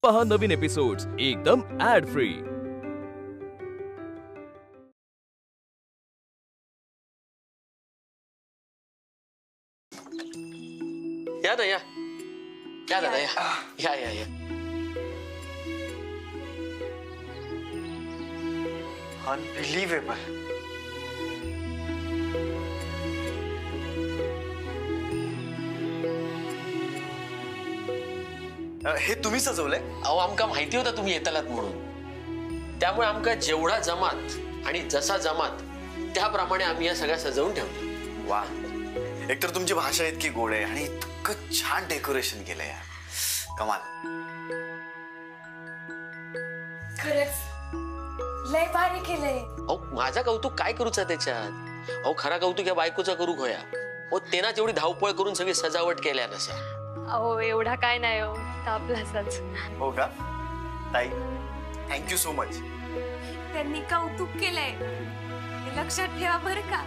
पहा नवीन एपिसोड्स एकदम add free. या ना या दादा या अनबिलीवेबल। हे तुम्ही सजवलंय? अहो आमका माहिती होतं तुम्ही येतालात म्हणून, त्यामुळे आमका जेवढा जमात आणि जसा जमात त्याप्रमाणे आम्ही या सगळ्या सजवून ठेवलं। वा, एकतर तुमची भाषा इतकी गोड आहे आणि इतकं छान डेकोरेशन केलंय यार, कमाल। खरंच लय भारी केलंय। अहो माझा कौतुक काय करूचा त्याच्यात? अहो खरा कौतुक या बायकोचा करू होया। हो तेना तेवढी धावपळ करून सगळी सजावट केल्या नसा। अहो एवढा काय नाही हो, तापलाच। हो का ताई, थँक्यू सो मच। त्यांनी कौतुक केलंय हे लक्षात ठेवा बरं का।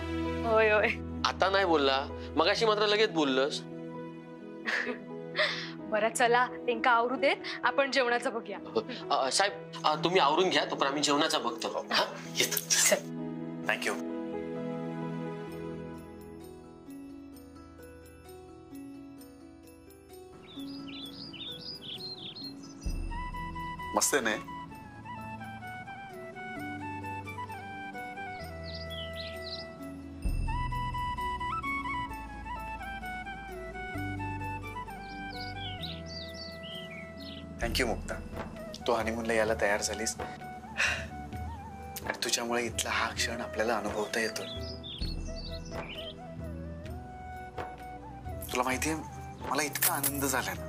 होय होय, आता नाही बोलला, मगाशी मात्र लगेच बोललंस। बरं चला त्यांका आवरू देत, आपण जेवणाचं बघूया। साहेब तुम्ही आवरून घ्या, तोपर्यंत आम्ही जेवणाचा बघतो। येतो। थँक्यू। मस्त आहे ना? थँक्यू मुक्ता, तू हनीमूनला यायला तयार झालीस आणि तुझ्यामुळे इथला हा क्षण आपल्याला अनुभवता येतो। तुला माहितीये मला इतका आनंद झाला ना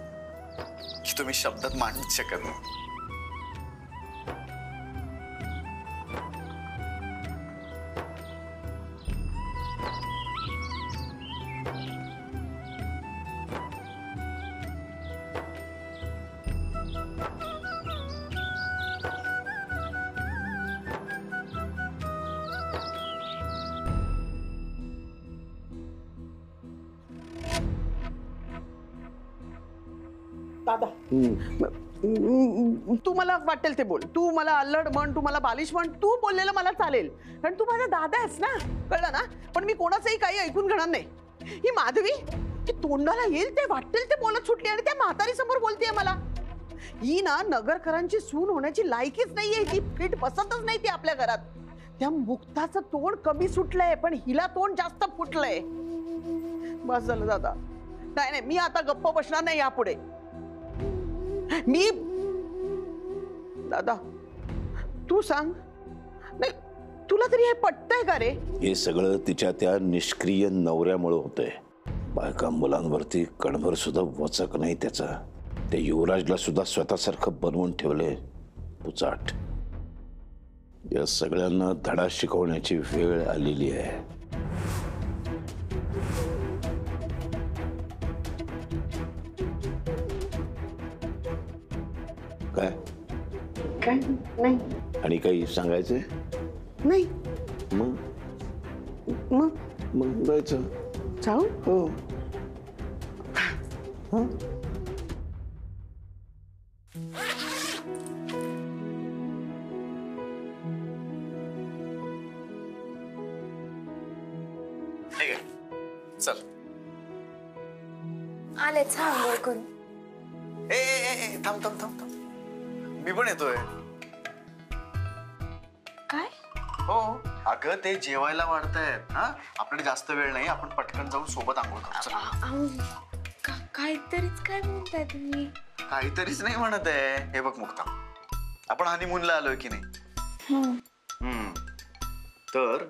की तुम्ही शब्दात मांडूच शकत नाही। दादा तू मला वाटेल ते बोल, तू मला अल्लड म्हण, तू मला बालिश म्हण, तू बोललेलं मला चालेल, कारण तू माझा दादा आहेस ना, कळलं ना? पण मी कोणाचंही काही ऐकून घेणार नाही। ही माधवी ती तोंडाला येईल ते वाटेल ते बोलत सुटली आणि त्या म्हातारी समोर बोलतेय मला। ही ना नगरकरांची सून होण्याची लायकीच नाहीये, ती फिट बसतच नाही ती आपल्या घरात। त्या मुक्ताचं तोंड कमी सुटलंय पण हिला तोंड जास्त फुटलंय। बस झालं दादा, नाही नाही मी आता गप्प बसणार नाही यापुढे। मी दादा तू सांग, नाही तुला तरी हे पटतंय का रे? हे सगळं तिच्या त्या निष्क्रिय नवऱ्यामुळे होतंय। बायका मुलांवरती कणभर सुद्धा वचक नाही त्याचा। त्या युवराजला सुद्धा स्वतःसारखं बनवून ठेवलंय पुचाट। या सगळ्यांना धडा शिकवण्याची वेळ आलेली आहे। काय काय नाही आणि काही सांगायचंय? नाही मग मग मग जायचं। जाऊ? हो। चल आले सांग करून। ए ए थांब थांब थांब थांब, मी पण येतोय। काय? हो अगं ते जेवायला वाढतायत ना, आपल्याकडे जास्त वेळ नाही, आपण पटकन जाऊन सोबत आंघोळ करू। काहीतरीच काय म्हणताय तुम्ही? काहीतरीच नाही म्हणत आहे। हे बघ मुक्ता, आपण हनीमूनला आलोय की नाही? तर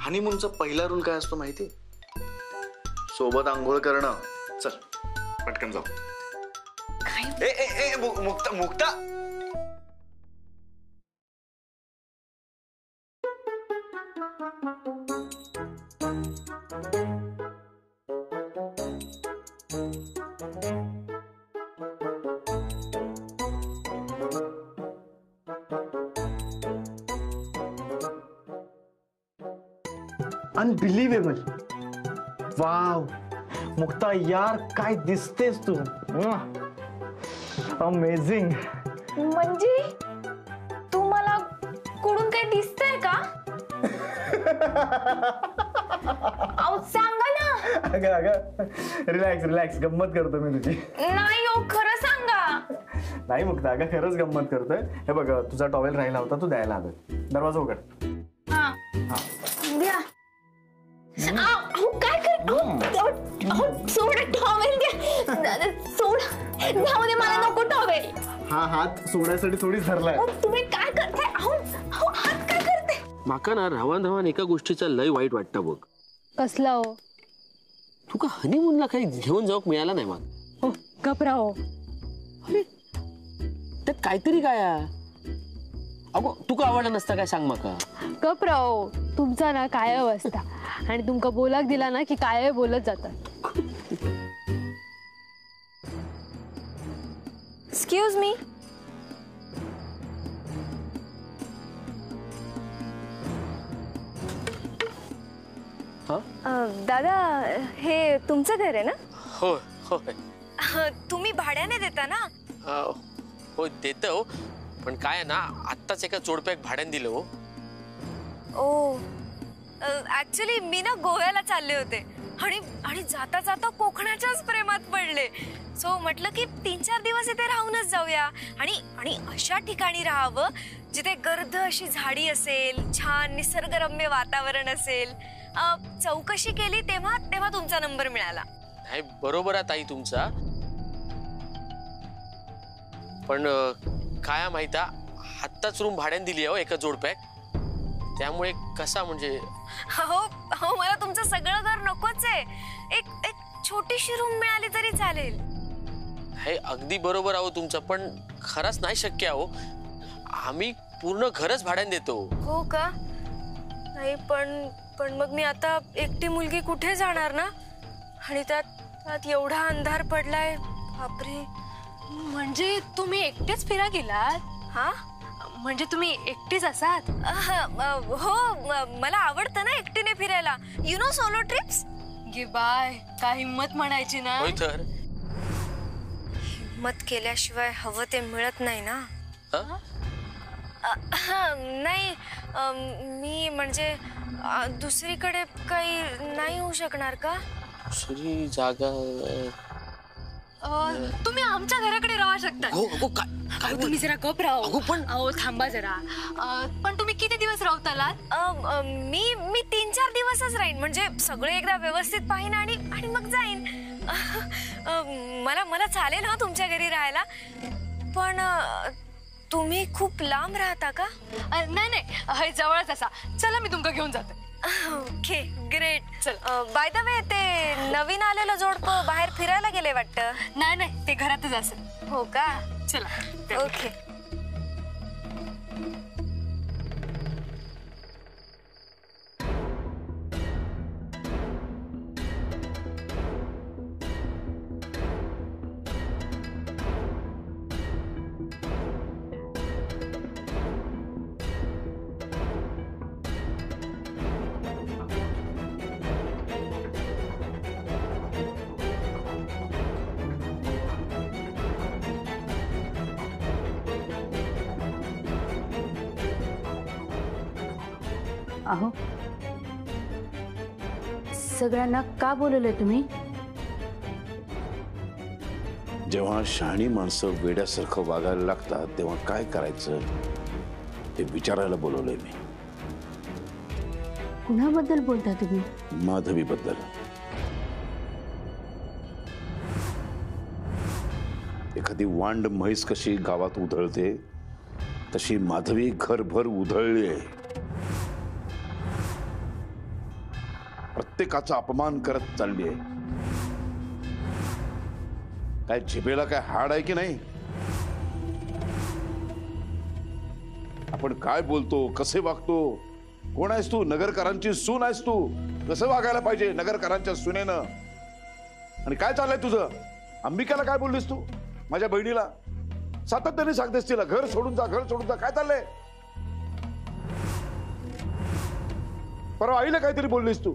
हनीमूनचा पहिला रूल काय असतो माहिती? सोबत आंघोळ करणं। चल पटकन जाऊ। ए ए ए मुक्ता मुक्ता, अनबिलीवेबल। वाव मुक्ता यार काय दिसतेस तू। अमेझिंग. म्हणजे तुम्हाला कुठून काही दिसतंय का? अहो सांगा ना. अगं अगं रिलॅक्स रिलॅक्स, गंमत करतो मी तुझी. नाही हो, खरं सांगा. नाही मुक्ता, अगं खरंच गंमत करतोय. हे बघ, तुझा टॉवेल राहिला होता, तू द्यायला आलोय. दरवाजा उघड. हा द्या. अहो काय कर, सोडा टॉवेल द्या. सोडा, जाऊ दे, मला नको टॉवेल. हा हात सोडायसाठी थोडीच धरलाय. तुम्ही काय करताय? अहो हात काय करते? माका ना रावान रावान एका गोष्टीचा लय वाईट वाटतं बघ. कसला हो? तुका हनीमूनला काही घेऊन जाऊक मिळाला नाही मग. हो घबराओ. त्यात काहीतरी काय अगो तुका आवडला नसता काय सांग माका. घबराओ, तुमचा ना काय अवस्था आणि तुमका बोलाक दिला ना की काय बोलत जातात. Excuse me. दादा, हे तुमचं घर आहे ना? हो होय. तुम्ही भाड्याने देता ना? हो देतो, पण काय ना आत्ताच एका जोडप्याक भाड्याने दिलं हो. ओ ऍक्च्युली मी ना गोव्याला चालले होते आणि जाता जाता कोकणाच्याच प्रेमात पडले. सो म्हटलं की 3-4 दिवस इथे राहूनच जाऊया आणि अशा ठिकाणी राहावं जिथे गर्द अशी झाडी असेल, छान निसर्गरम्य वातावरण असेल. चौकशी केली तेव्हा तुमचा नंबर मिळाला. नाही बरोबर आहे ताई तुमचा, पण काय माहिती आत्ताच रूम भाड्याने दिली आहे एका जोडप्याक. त्यामुळे कसा म्हणजे हो मला तुमचं सगळं घर नकोच आहे. एक छोटीशी रूम मिळाली तरी चालेल. हे अगदी बरोबर आहो तुमचं, पण खरंच नाही शक्य आहो. आम्ही पूर्ण घरच भाड्याने देतो. हो का? नाही पण मग मी आता एकटी मुलगी कुठे जाणार ना, आणि त्यात एवढा अंधार पडलाय. बापरे. म्हणजे तुम्ही एकटेच फिरा गेलात? हा म्हणजे तुम्ही एकटेच असात? हो, मला आवडतं ना एकटीने फिरायला. You know solo trips. गे बाय, काय हिम्मत म्हणायची ना. होय तर हिम्मत केल्याशिवाय हवं ते मिळत नाही ना. नाही, मी म्हणजे दुसरीकडे काही नाही होऊ शकणार का? दुसरी जागा तुम्ही आमच्या घराकडे राहू शकता. हो काय तुम्ही जरा गप राहू. अगो पण थांबा जरा. पण तुम्ही किती दिवस राहतालात? मी 3-4 दिवसच राहीन. म्हणजे सगळे एकदा व्यवस्थित पाहीन आणि मग जाईन. मला चालेल हा तुमच्या घरी राहायला, पण तुम्ही खूप लांब राहता का? नाही जवळच असा. चला मी तुमका घेऊन जाते. Okay great. चल, बाय द वे, ते नवीन आलेलं जोडपं बाहेर फिरायला गेले वाटतं. नाही ते घरातच असेल. हो का? चला. ओके. अहो, सगळ्यांना का बोलवलंय तुम्ही? जेव्हा शहाणी माणसं वेड्यासारखं वागायला लागतात तेव्हा काय करायचं ते विचारायला बोलवलंय मी. कुणाबद्दल बोलता तुम्ही? माधवीबद्दल. एखादी वांड म्हैस कशी गावात उधळते तशी माधवी घरभर उधळली आहे. प्रत्येकाचा अपमान करत चालली आहे. काय जिभेला काय हाड आहे की नाही? आपण काय बोलतो, कसे वागतो, कोण आहेस तू? नगरकरांची सून आहेस तू. कसं वागायला पाहिजे नगरकरांच्या सुनेनं? आणि काय चाललंय तुझं? अंबिकाला काय बोललीस तू? माझ्या बहिणीला सातत्याने सांगतेस तिला घर सोडून जा, घर सोडून जा. काय चाललंय? परवा आईला काहीतरी बोललीस तू.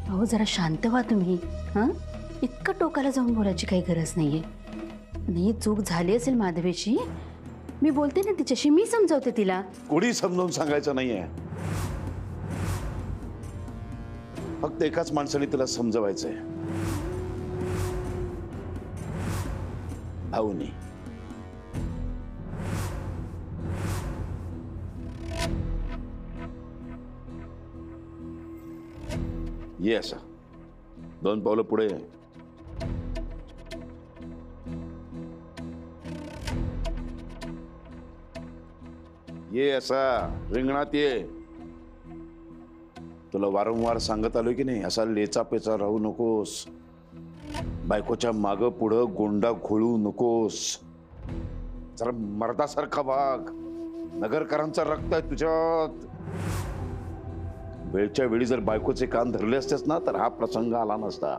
अहो, जरा शांत व्हा तुम्ही. इतकं टोकाला जाऊन बोलायची काही गरज नाहीये. नाही, चूक झाली असेल माधवीची, मी बोलते ना तिच्याशी, मी समजावते तिला. कोणी समजावून सांगायचं नाहीये, फक्त एकाच माणसाने तिला समजवायचंय, भाऊनी. ये असा 2 पावलं पुढे. ये असा रिंगणात ये. तुला वारंवार सांगत आलोय की नाही, असा लेचा पेचा राहू नकोस. बायकोच्या माग पुढं गोंडा घोळू नकोस. जरा मर्दासारखा वाग. नगरकरांचं रक्त आहे तुझ्यात. वेळच्या वेळी जर बायकोचे कान धरले असतेस ना, तर हा प्रसंग आला नसता.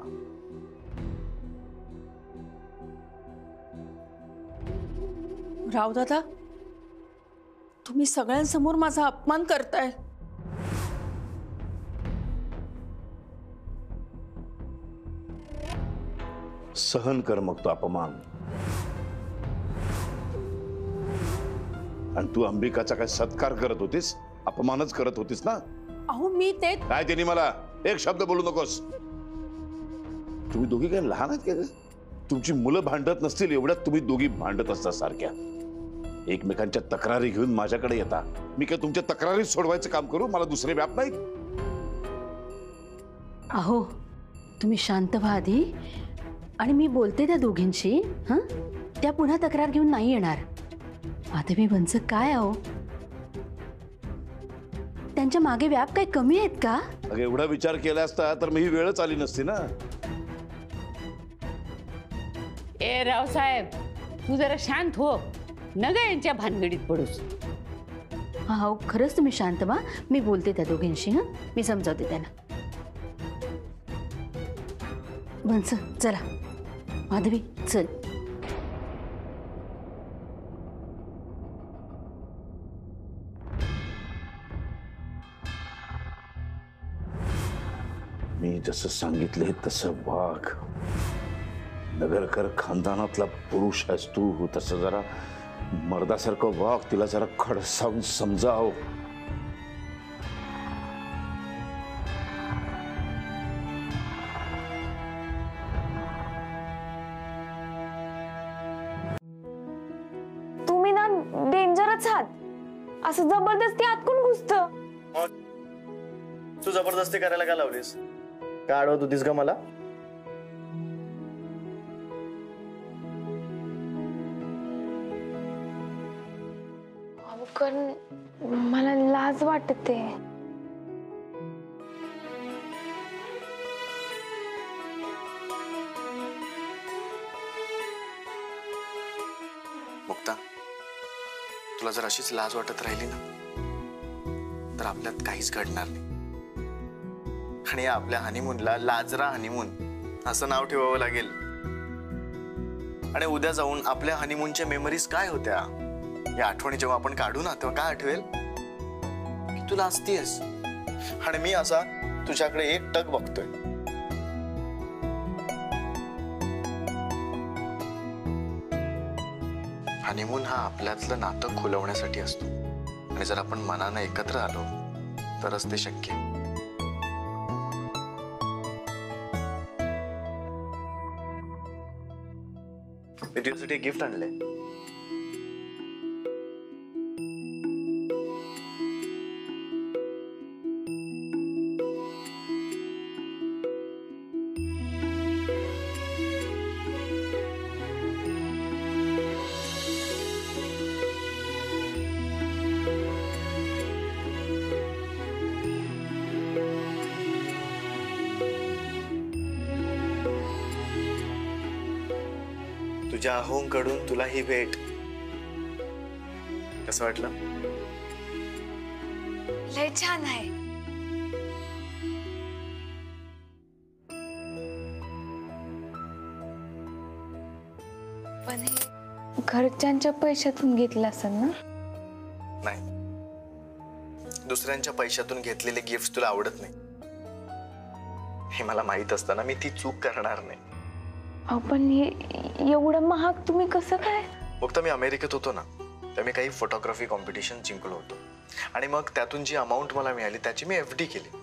राव दादा, तुम्ही सगळ्यांसमोर माझा अपमान करताय. सहन कर मग तो अपमान. आणि तू अंबिकाचा काय सत्कार करत होतीस? अपमानच करत होतीस ना? अहो मी ते काय त्यांनी मला एक शब्द बोलू नकोस. तुम्ही दोघी काय लहान आहेत का? तुमची मुलं भांडत नसतील एवढ्यात तुम्ही दोघी भांडत असता सारख्या. एकमेकांच्या तक्रारी घेऊन माझ्याकडे येता. मी काय तुमच्या तक्रारी सोडवायचं काम करू? मला दुसरे व्याप नाहीत. अहो तुम्ही शांत व्हा आधी, आणि मी बोलते त्या दोघींशी. हं, त्या पुन्हा तक्रार घेऊन नाही येणार. माधवी वंच काय आहो, त्यांच्या मागे व्याप काही कमी आहेत का? अगं एवढा विचार केला असता तर मी ही वेळच आली नसती ना. ए रावसाहेब, तू जरा शांत हो, नग यांच्या भानगडीत पडूस. हा हो, खरंच तुम्ही शांत व्हा. मी बोलते त्या दोघींशी. हं, मी समजावते त्यांना. वंच चला. माधवी चल. मी जसं सांगितले तसं वाघ. नगरकर खानदानातला पुरुष आहेस तू, तसं जरा मर्दासारखं वाघ. तिला जरा खडसावून समजाव. तुम्ही ना डेंजरच आहात. असं जबरदस्ती आत कोण घुसतं? तू जबरदस्ती करायला का लावलीस? का अडवत होतीस का मला? कारण मला लाज वाटते. मुक्ता, तुला जर अशीच लाज वाटत राहिली ना, तर आपल्यात काहीच घडणार नाही. आणि आपल्या हनीमूनला लाजरा हनीमून असं नाव ठेवावं लागेल. आणि उद्या जाऊन आपल्या हनीमूनच्या मेमरीज काय होत्या, या आठवणी जेव्हा आपण काढू ना, तेव्हा काय आठवेल की तू लाजतीयस आणि मी असा तुझ्याकडे एक टक बघतोय. हनीमून हा आपल्यातलं नातं खुलवण्यासाठी असतो. आणि जर आपण मनानं एकत्र आलो तरच ते शक्य आहे. मी तुझ्यासाठी गिफ्ट आणलंय. तुझ्या अहोंकडून तुला ही भेट. कसं वाटलं? लय छान आहे. पण हे घरच्यांच्या पैशातून घेतलं असेल ना? नाही, दुसऱ्यांच्या पैशातून घेतलेले गिफ्ट तुला आवडत नाही हे मला माहित असताना मी ती चूक करणार नाही. अहो पण एवढं महाग तुम्ही कसं काय? फक्त मी अमेरिकेत होतो ना, तर मी काही फोटोग्राफी कॉम्पिटिशन जिंकलो होतो आणि मग त्यातून जी अमाऊंट मला मिळाली त्याची मी FD केली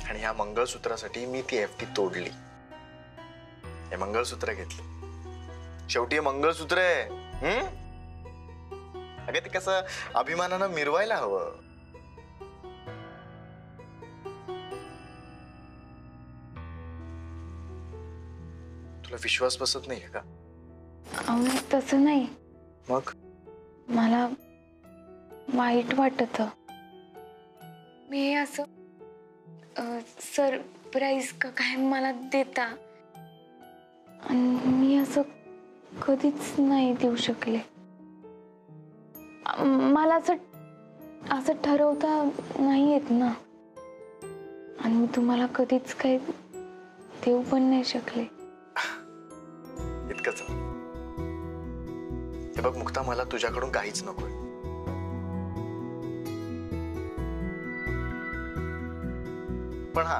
आणि ह्या मंगळसूत्रासाठी मी ती FD तोडली. हे मंगळसूत्र घेतले. शेवटी हे मंगळसूत्र आहे. अगं ते कसं अभिमानानं मिरवायला हवं. तुला विश्वास बसत नाहीये का? अहो तसं नाही, मग मला वाईट वाटत. मी हे असं सरप्राईज का काय मला देता आणि मी असं कधीच नाही देऊ शकले. मला असं ठरवता नाही येत ना, आणि मी तुम्हाला कधीच काही देऊ पण नाही शकले. इतकंच. हे बघ मुक्ता, मला तुझ्याकडून काहीच नकोय. पण हा,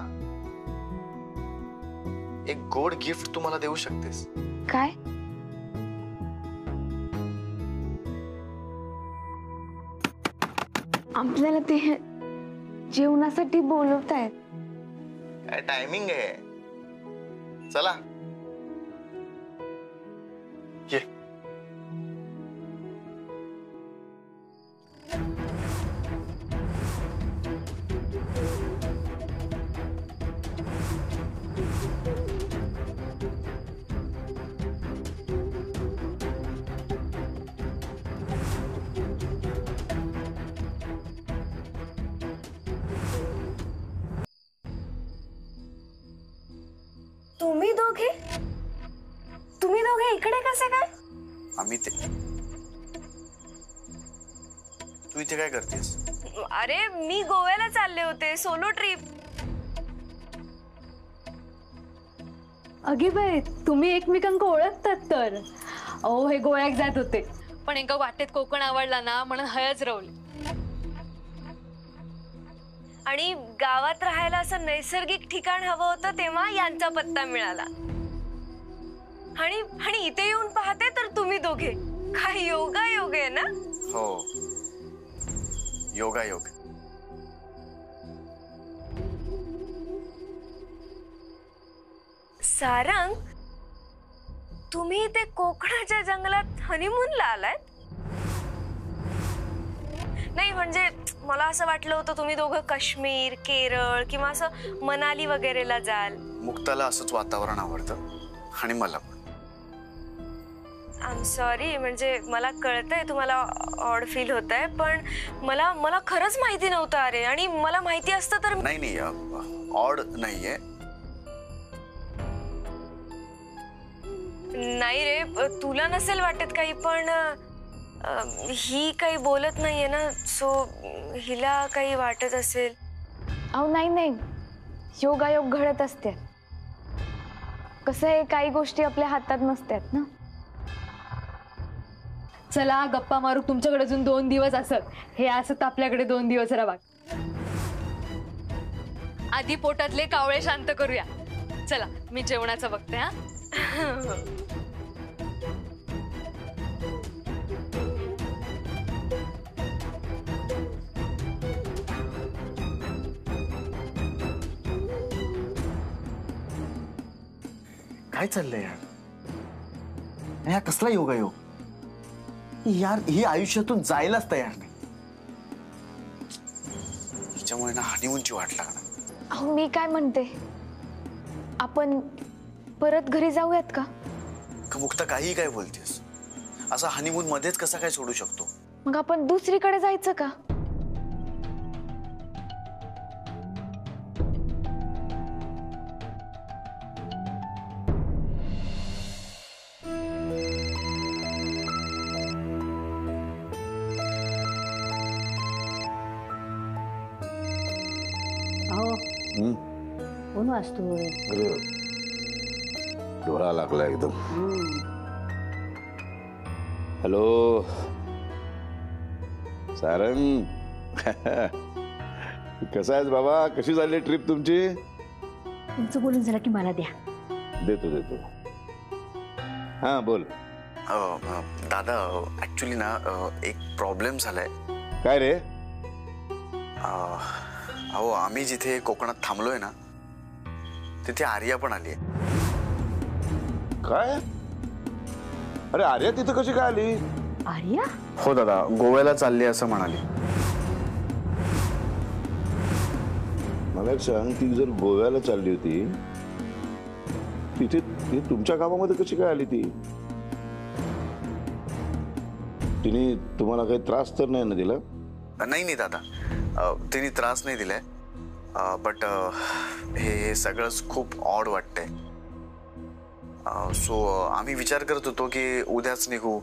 एक गोड गिफ्ट तू मला देऊ शकतेस. काय? आपल्याला ते जेवणासाठी बोलवतायत. काय टायमिंग आहे. चला ये. तुम्ही दोघे इकडे कसे काय? आम्ही ते, तू इथे काय करतेस? अरे मी गोव्याला चालले होते, सोलो ट्रिप. अगे बाई, तुम्ही एकमेकांक ओळखतात तर? अहो हे गोव्यात जात होते, पण एका वाटेत कोकण आवडला ना म्हणून हयच रवले. आणि गावात राहायला असं नैसर्गिक ठिकाण हवं होतं, तेव्हा यांचा पत्ता मिळाला. आणि इथे येऊन पाहते तर तुम्ही दोघे. काय योगा योग आहे ना? हो, योगा योग. सारंग, तुम्ही इथे कोकणाच्या जंगलात हनीमूनला आलात? नाही म्हणजे मला असं वाटलं होतं तुम्ही दोघं काश्मीर, केरळ किंवा असं मनाली वगैरेला जाल. मुक्ताला असंच वातावरण आवडतं आणि मला पण. आय एम सॉरी, म्हणजे मला कळतंय तुम्हाला ऑड फील होतंय, पण मला खरंच माहिती नव्हतं. अरे, आणि मला माहिती असतं तर. नाही ऑड नाहीये. नाही रे, तुला नसेल वाटत काही, पण ही काही बोलत नाहीये ना, सो हिला काही वाटत असेल. अहो नाही, योगायोग घडत असते. कसं आहे, काही गोष्टी आपल्या हातात नसतात ना. चला गप्पा मारू, तुमच्याकडे अजून 2 दिवस असत. हे असत आपल्याकडे 2 दिवस रवा. आधी पोटातले कावळे शांत करूया. चला मी जेवणाचं बघते. हा काय चाललंय यार? हा कसला योगायोग यार? ही आयुष्यातून जायलाच तयार नाही. हिच्यामुळे ना हनीमूनची वाट लागणार. अहो मी काय म्हणते, आपण परत घरी जाऊयात का? मुक्ता काही काय बोलतेस? असा हनीमून मध्येच कसा काय सोडू शकतो? मग आपण दुसरीकडे जायचं का? कोण वाचतोय? डोळा लागला एकदम. हॅलो सारंग, कसा आहेस बाबा? कशी झाली ट्रिप तुमची? तुमचं बोलून झालं की मला द्या. देतो. हा बोल. दादा ऍक्च्युली ना एक प्रॉब्लेम झालाय. काय रे? अहो आम्ही जिथे कोकणात थांबलोय ना तिथे आर्या पण आली आहे. काय? अरे आर्या तिथं कशी काय आली? आर्या? हो दादा, गोव्याला चालली असं म्हणाली. मला एक सांग, ती जर गोव्याला चालली होती तिथे तुमच्या गावामध्ये कशी काय आली ती? तिने तुम्हाला काही त्रास तर नाही ना दिला? नाही दादा, तिने त्रास नाही दिलाय. बट हे सगळंच खूप ऑड वाटतंय. सो आम्ही विचार करत होतो की उद्याच निघू